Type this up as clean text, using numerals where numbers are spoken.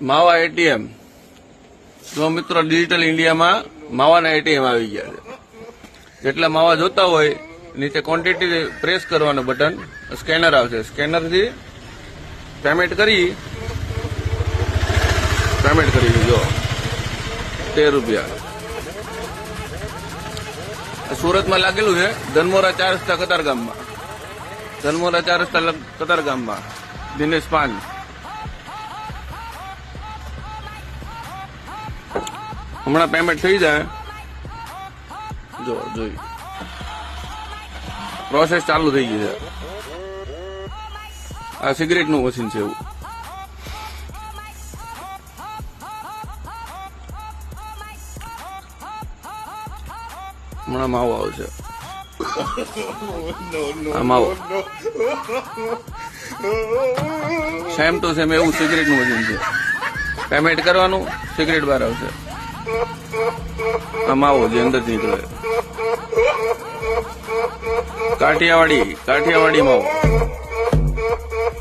માવા એટીએમ જો મિત્રો ડિજિટલ ઇન્ડિયામાં માવાના એટીએમ આવી ગયા છે. જેટલા માવા જોતા હોય નીચે ક્વોન્ટિટી પ્રેસ કરવાનું બટન, સ્કેનર આવશે. સ્કેનરથી પેમેન્ટ કરી જો 13 રૂપિયા. સુરતમાં લાગેલું છે ધનમોરા 4 રસ્તા કતારગામમાં. ધનમોરા 4 રસ્તા કતારગામમાં દિનેશ પાન. હમણાં પેમેન્ટ થઈ જાય. જો જોઈ પ્રોસેસ ચાલુ થઈ ગઈ છે. આ સિગરેટનું મશીન છે એવું. હમણાં માવો આવશે. આ માવો સેમ ટુ સેમ એવું સિગરેટનું મશીન છે. પેમેન્ટ કરવાનું, સિગરેટ બહાર આવશે. આ માવો જે અંદરથી નીકળે. કાઠિયાવાડી માવો.